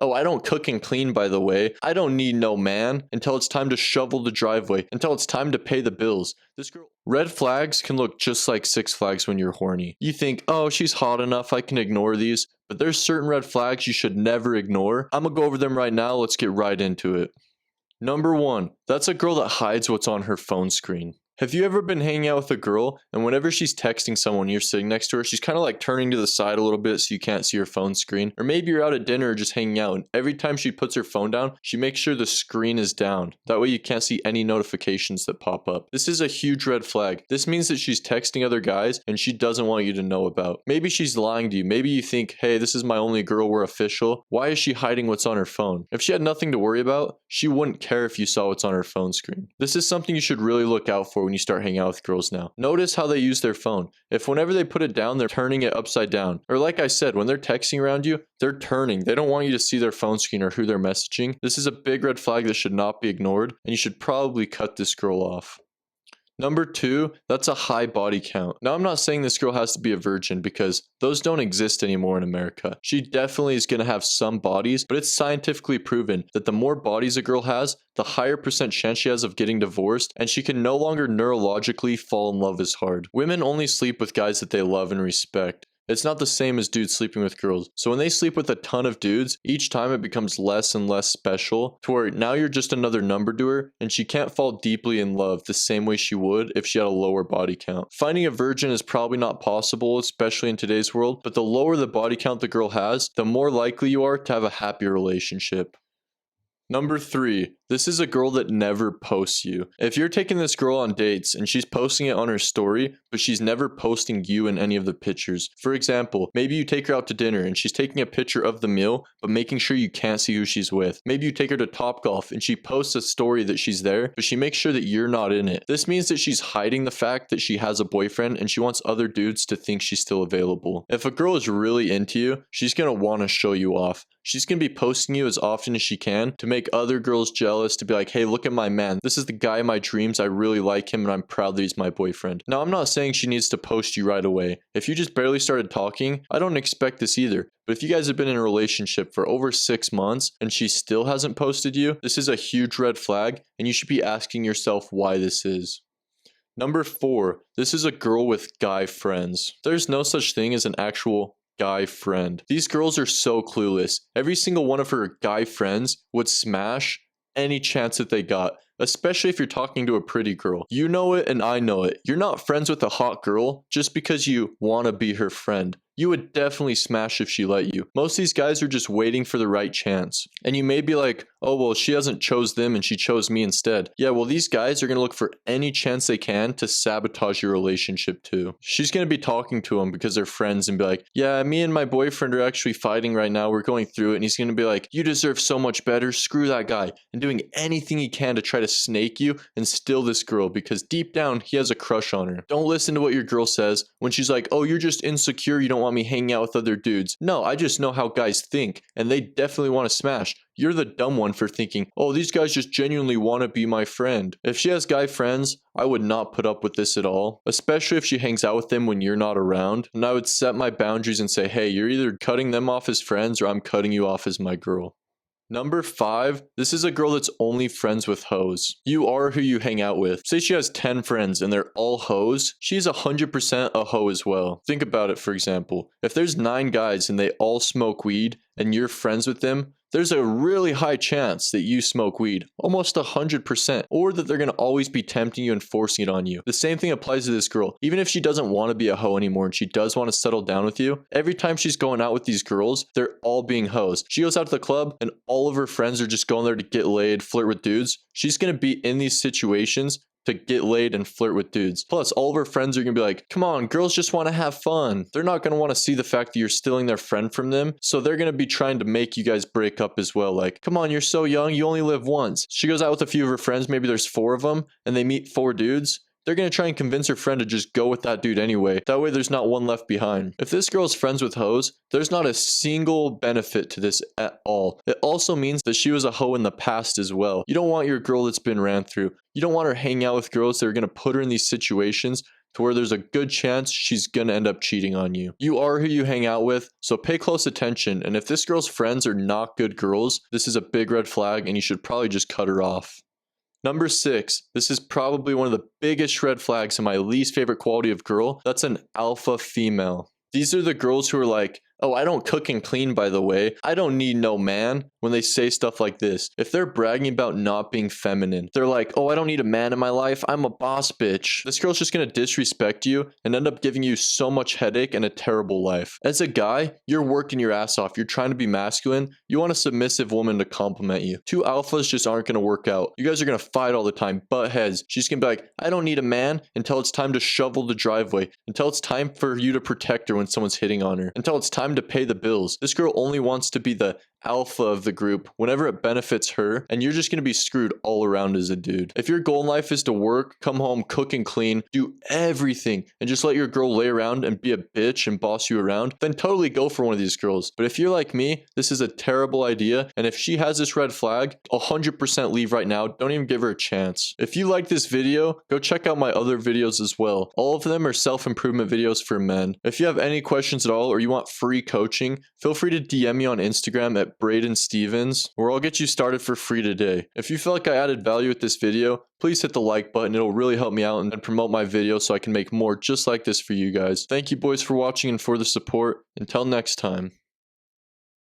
Oh, I don't cook and clean, by the way. I don't need no man until it's time to shovel the driveway, until it's time to pay the bills. This girl. Red flags can look just like Six Flags when you're horny. You think, oh, she's hot enough, I can ignore these. But there's certain red flags you should never ignore. I'm gonna go over them right now. Let's get right into it. Number 1, that's a girl that hides what's on her phone screen. Have you ever been hanging out with a girl and whenever she's texting someone you're sitting next to her, she's kind of like turning to the side a little bit so you can't see her phone screen? Or maybe you're out at dinner or just hanging out and every time she puts her phone down, she makes sure the screen is down. That way you can't see any notifications that pop up. This is a huge red flag. This means that she's texting other guys and she doesn't want you to know about. Maybe she's lying to you. Maybe you think, hey, this is my only girl, we're official. Why is she hiding what's on her phone? If she had nothing to worry about, she wouldn't care if you saw what's on her phone screen. This is something you should really look out for when you start hanging out with girls now. Notice how they use their phone. If whenever they put it down, they're turning it upside down. Or like I said, when they're texting around you, they're turning. They don't want you to see their phone screen or who they're messaging. This is a big red flag that should not be ignored, and you should probably cut this girl off. Number 2, that's a high body count. Now, I'm not saying this girl has to be a virgin because those don't exist anymore in America. She definitely is going to have some bodies, but it's scientifically proven that the more bodies a girl has, the higher percent chance she has of getting divorced, and she can no longer neurologically fall in love as hard. Women only sleep with guys that they love and respect. It's not the same as dudes sleeping with girls. So when they sleep with a ton of dudes, each time it becomes less and less special to where now you're just another number to her and she can't fall deeply in love the same way she would if she had a lower body count. Finding a virgin is probably not possible, especially in today's world, but the lower the body count the girl has, the more likely you are to have a happier relationship. Number 3, this is a girl that never posts you. If you're taking this girl on dates and she's posting it on her story, but she's never posting you in any of the pictures. For example, maybe you take her out to dinner and she's taking a picture of the meal, but making sure you can't see who she's with. Maybe you take her to Topgolf and she posts a story that she's there, but she makes sure that you're not in it. This means that she's hiding the fact that she has a boyfriend and she wants other dudes to think she's still available. If a girl is really into you, she's gonna want to show you off. She's going to be posting you as often as she can to make other girls jealous, to be like, hey, look at my man. This is the guy of my dreams. I really like him and I'm proud that he's my boyfriend. Now, I'm not saying she needs to post you right away. If you just barely started talking, I don't expect this either. But if you guys have been in a relationship for over 6 months and she still hasn't posted you, this is a huge red flag and you should be asking yourself why this is. Number 4, this is a girl with guy friends. There's no such thing as an actual guy friend. These girls are so clueless. Every single one of her guy friends would smash any chance that they got, especially if you're talking to a pretty girl. You know it and I know it. You're not friends with a hot girl just because you want to be her friend. You would definitely smash if she let you. Most of these guys are just waiting for the right chance. And you may be like, oh, well, she hasn't chose them and she chose me instead. Yeah, well, these guys are going to look for any chance they can to sabotage your relationship too. She's going to be talking to them because they're friends and be like, yeah, me and my boyfriend are actually fighting right now. We're going through it. And he's going to be like, you deserve so much better. Screw that guy. And doing anything he can to try to snake you and steal this girl because deep down, he has a crush on her. Don't listen to what your girl says when she's like, oh, you're just insecure. You don't want me hanging out with other dudes. No, I just know how guys think and they definitely want to smash. You're the dumb one for thinking, oh, these guys just genuinely want to be my friend. If she has guy friends, I would not put up with this at all, especially if she hangs out with them when you're not around. And I would set my boundaries and say, hey, you're either cutting them off as friends or I'm cutting you off as my girl. Number 5, this is a girl that's only friends with hoes. You are who you hang out with. Say she has 10 friends and they're all hoes, she's 100% a hoe as well. Think about it, for example. If there's 9 guys and they all smoke weed and you're friends with them, there's a really high chance that you smoke weed, almost 100%, or that they're going to always be tempting you and forcing it on you. The same thing applies to this girl. Even if she doesn't want to be a hoe anymore and she does want to settle down with you, every time she's going out with these girls, they're all being hoes. She goes out to the club and all of her friends are just going there to get laid, flirt with dudes. She's going to be in these situations to get laid and flirt with dudes. Plus, all of her friends are gonna be like, come on, girls just want to have fun. They're not gonna want to see the fact that you're stealing their friend from them. So they're gonna be trying to make you guys break up as well. Like, come on, you're so young, you only live once. She goes out with a few of her friends, maybe there's 4 of them, and they meet 4 dudes. They're going to try and convince her friend to just go with that dude anyway. That way there's not one left behind. If this girl's friends with hoes, there's not a single benefit to this at all. It also means that she was a hoe in the past as well. You don't want your girl that's been ran through. You don't want her hanging out with girls that are going to put her in these situations to where there's a good chance she's gonna end up cheating on you. You are who you hang out with, so pay close attention, and if this girl's friends are not good girls, this is a big red flag and you should probably just cut her off. Number 6, this is probably one of the biggest red flags and my least favorite quality of girl. That's an alpha female. These are the girls who are like, oh, I don't cook and clean, by the way. I don't need no man. When they say stuff like this, if they're bragging about not being feminine, they're like, oh, I don't need a man in my life. I'm a boss bitch. This girl's just gonna disrespect you and end up giving you so much headache and a terrible life. As a guy, you're working your ass off. You're trying to be masculine. You want a submissive woman to compliment you. Two alphas just aren't gonna work out. You guys are gonna fight all the time, butt heads. She's gonna be like, I don't need a man until it's time to shovel the driveway, until it's time for you to protect her when someone's hitting on her, until it's time to pay the bills. This girl only wants to be the alpha of the group whenever it benefits her, and you're just going to be screwed all around as a dude. If your goal in life is to work, come home, cook and clean, do everything, and just let your girl lay around and be a bitch and boss you around, then totally go for one of these girls. But if you're like me, this is a terrible idea, and if she has this red flag, 100% leave right now. Don't even give her a chance. If you like this video, go check out my other videos as well. All of them are self-improvement videos for men. If you have any questions at all or you want free coaching, feel free to DM me on Instagram at Braden Stevens, where I'll get you started for free today. If you feel like I added value with this video, please hit the like button. It'll really help me out and promote my video so I can make more just like this for you guys. Thank you boys for watching and for the support. Until next time.